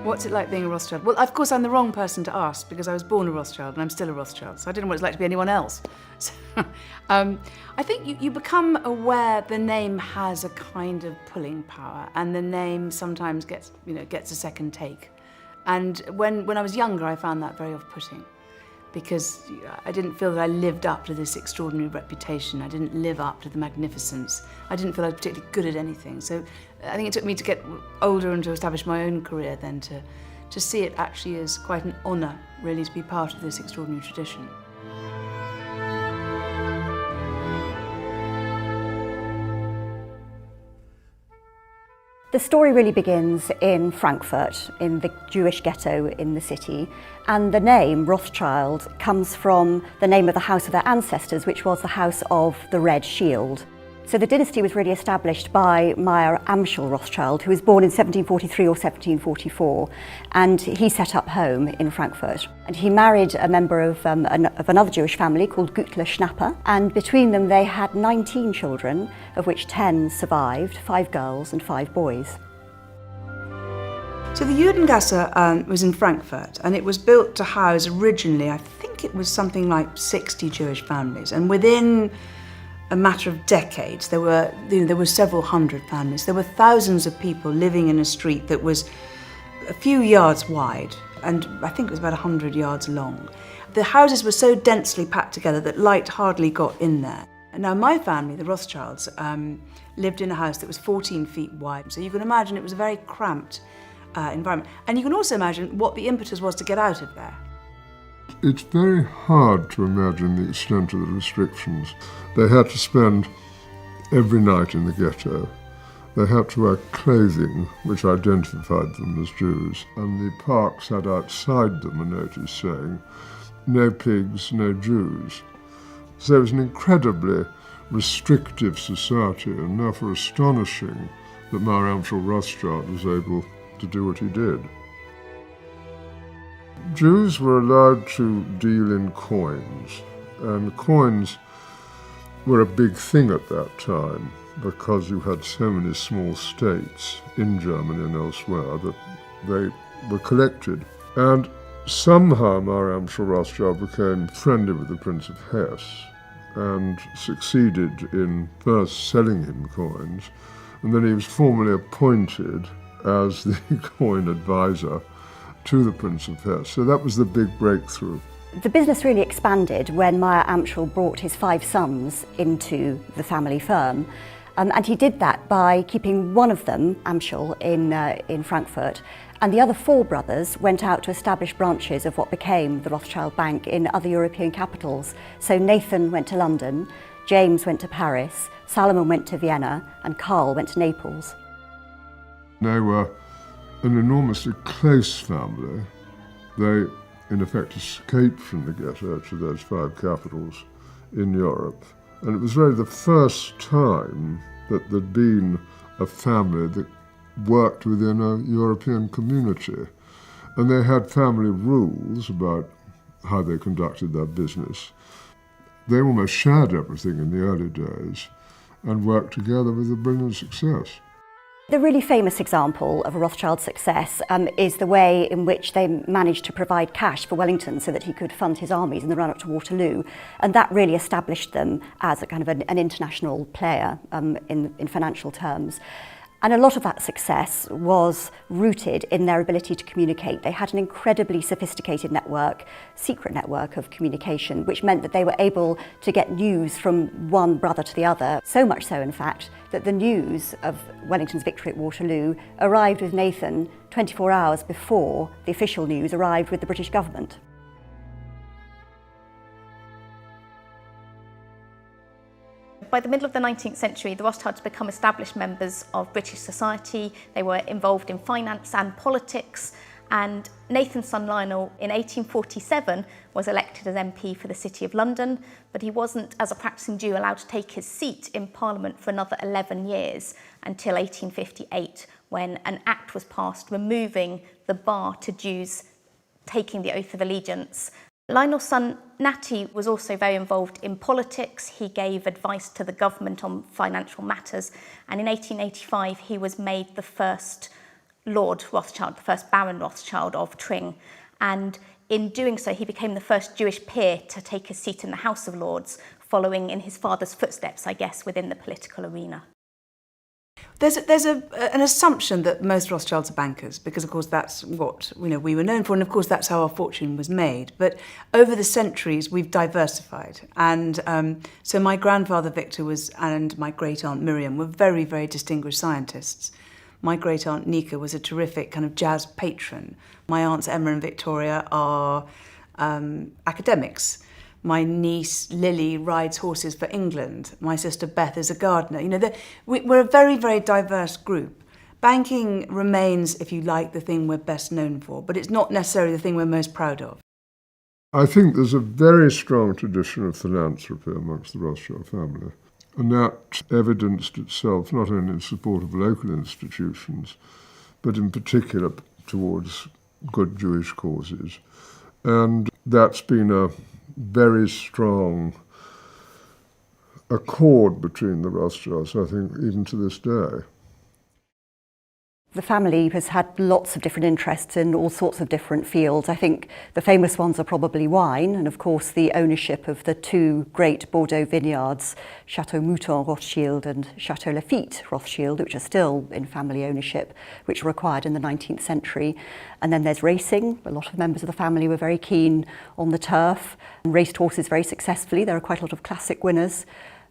What's it like being a Rothschild? Well, of course, I'm the wrong person to ask because I was born a Rothschild and I'm still a Rothschild, so I don't know what it's like to be anyone else. So, I think you become aware the name has a kind of pulling power, and the name sometimes gets a second take. And when I was younger, I found that very off-putting because I didn't feel that I lived up to this extraordinary reputation. I didn't live up to the magnificence. I didn't feel I was particularly good at anything. So I think it took me to get older and to establish my own career then to see it actually as quite an honour, really, to be part of this extraordinary tradition. The story really begins in Frankfurt, in the Jewish ghetto in the city, and the name Rothschild comes from the name of the house of their ancestors, which was the House of the Red Shield. So the dynasty was really established by Meyer Amschel Rothschild, who was born in 1743 or 1744, and he set up home in Frankfurt. And he married a member of another Jewish family called Gütle Schnapper, and between them they had 19 children, of which 10 survived, 5 girls and 5 boys. So the Judengasse was in Frankfurt, and it was built to house originally, I think it was something like 60 Jewish families, and within a matter of decades, there were several hundred families. There were thousands of people living in a street that was a few yards wide, and I think it was about 100 yards long. The houses were so densely packed together that light hardly got in there. And now my family, the Rothschilds, lived in a house that was 14 feet wide. So you can imagine it was a very cramped environment. And you can also imagine what the impetus was to get out of there. It's very hard to imagine the extent of the restrictions. They had to spend every night in the ghetto. They had to wear clothing which identified them as Jews, and the parks had outside them a notice saying, "No pigs, no Jews." So it was an incredibly restrictive society, and therefore astonishing that Meyer Amschel Rothschild was able to do what he did. Jews were allowed to deal in coins, and coins were a big thing at that time because you had so many small states in Germany and elsewhere that they were collected. And somehow Meyer Amschel Rothschild became friendly with the Prince of Hesse and succeeded in first selling him coins, and then he was formally appointed as the coin advisor to the Prince of Hesse. So that was the big breakthrough. The business really expanded when Meyer Amschel brought his 5 sons into the family firm. And he did that by keeping one of them, Amschel, in Frankfurt, and the other 4 brothers went out to establish branches of what became the Rothschild Bank in other European capitals. So Nathan went to London, James went to Paris, Salomon went to Vienna, and Karl went to Naples. They were an enormously close family. They, in effect, escaped from the ghetto to those 5 capitals in Europe. And it was really the first time that there'd been a family that worked within a European community. And they had family rules about how they conducted their business. They almost shared everything in the early days and worked together with a brilliant success. The really famous example of a Rothschild success is the way in which they managed to provide cash for Wellington so that he could fund his armies in the run-up to Waterloo. And that really established them as a kind of an international player in financial terms. And a lot of that success was rooted in their ability to communicate. They had an incredibly sophisticated network, secret network of communication, which meant that they were able to get news from one brother to the other. So much so, in fact, that the news of Wellington's victory at Waterloo arrived with Nathan 24 hours before the official news arrived with the British government. By the middle of the 19th century, the Rothschilds had become established members of British society. They were involved in finance and politics, and Nathan's son Lionel in 1847 was elected as MP for the City of London, but he wasn't, as a practising Jew, allowed to take his seat in Parliament for another 11 years until 1858, when an act was passed removing the bar to Jews taking the oath of allegiance. Lionel's son Natty was also very involved in politics. He gave advice to the government on financial matters, and in 1885 he was made the first Lord Rothschild, the first Baron Rothschild of Tring, and in doing so he became the first Jewish peer to take his seat in the House of Lords, following in his father's footsteps, I guess, within the political arena. There's an assumption that most Rothschilds are bankers, because of course that's what we were known for, and of course that's how our fortune was made. But over the centuries we've diversified, and so my grandfather Victor and my great aunt Miriam were very, very distinguished scientists. My great aunt Nika was a terrific kind of jazz patron. My aunts Emma and Victoria are academics. My niece Lily rides horses for England. My sister Beth is a gardener. We're a very, very diverse group. Banking remains, if you like, the thing we're best known for, but it's not necessarily the thing we're most proud of. I think there's a very strong tradition of philanthropy amongst the Rothschild family, and that evidenced itself not only in support of local institutions, but in particular towards good Jewish causes. And that's been a very strong accord between the Rothschilds, I think, even to this day. The family has had lots of different interests in all sorts of different fields. I think the famous ones are probably wine, and of course the ownership of the two great Bordeaux vineyards, Chateau Mouton Rothschild and Chateau Lafite Rothschild, which are still in family ownership, which were acquired in the 19th century. And then there's racing. A lot of members of the family were very keen on the turf and raced horses very successfully. There are quite a lot of classic winners.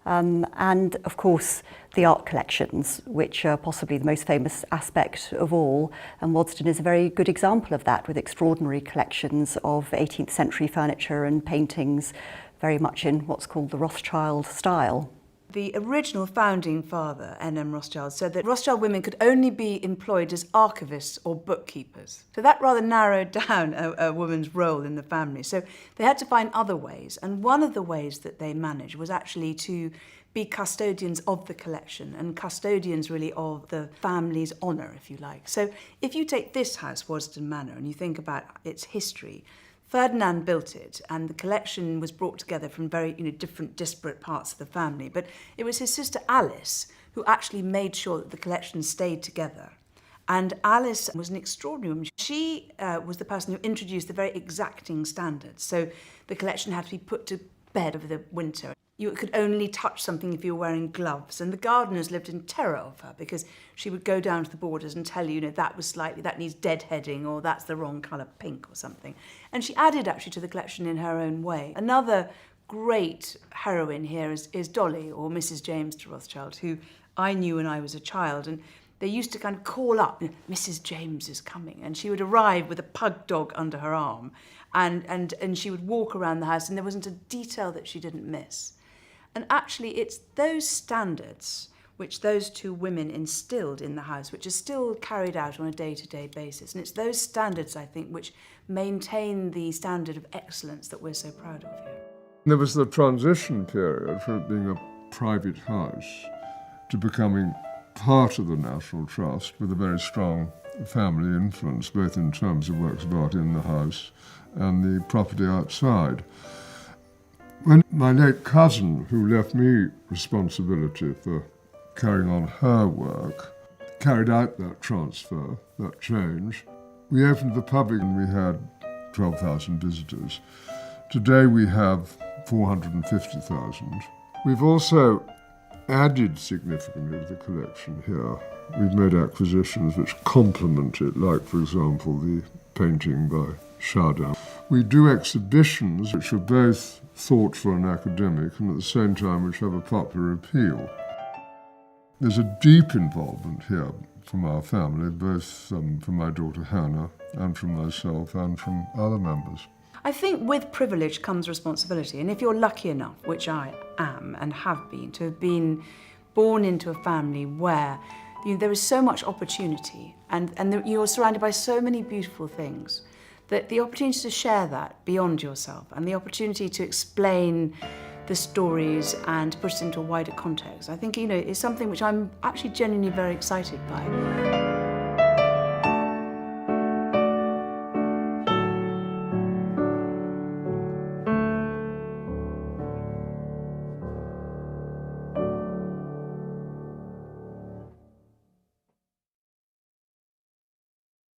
And of course the art collections, which are possibly the most famous aspect of all, and Waddesdon is a very good example of that, with extraordinary collections of 18th century furniture and paintings, very much in what's called the Rothschild style. The original founding father, N.M. Rothschild, said that Rothschild women could only be employed as archivists or bookkeepers. So that rather narrowed down a woman's role in the family. So they had to find other ways, and one of the ways that they managed was actually to be custodians of the collection, and custodians really of the family's honour, if you like. So if you take this house, Waddesdon Manor, and you think about its history, Ferdinand built it, and the collection was brought together from very different disparate parts of the family. But it was his sister Alice who actually made sure that the collection stayed together. And Alice was an extraordinary woman. She was the person who introduced the very exacting standards. So the collection had to be put to bed over the winter. You could only touch something if you were wearing gloves. And the gardeners lived in terror of her, because she would go down to the borders and tell you, that needs deadheading, or that's the wrong colour pink or something. And she added actually to the collection in her own way. Another great heroine here is Dolly, or Mrs. James de Rothschild, who I knew when I was a child. And they used to kind of call up, Mrs. James is coming. And she would arrive with a pug dog under her arm. And she would walk around the house, and there wasn't a detail that she didn't miss. And actually, it's those standards which those two women instilled in the house, which are still carried out on a day-to-day basis. And it's those standards, I think, which maintain the standard of excellence that we're so proud of here. There was the transition period from it being a private house to becoming part of the National Trust, with a very strong family influence, both in terms of works of art in the house and the property outside. When my late cousin, who left me responsibility for carrying on her work, carried out that transfer, that change, we opened the public and we had 12,000 visitors. Today we have 450,000. We've also added significantly to the collection here. We've made acquisitions which complement it, like, for example, the painting by Chardin. We do exhibitions which are both thoughtful and academic, and at the same time which have a popular appeal. There's a deep involvement here from our family, both from my daughter Hannah and from myself and from other members. I think with privilege comes responsibility, and if you're lucky enough, which I am and have been, to have been born into a family where there is so much opportunity and you're surrounded by so many beautiful things, that the opportunity to share that beyond yourself and the opportunity to explain the stories and put it into a wider context, I think, is something which I'm actually genuinely very excited by.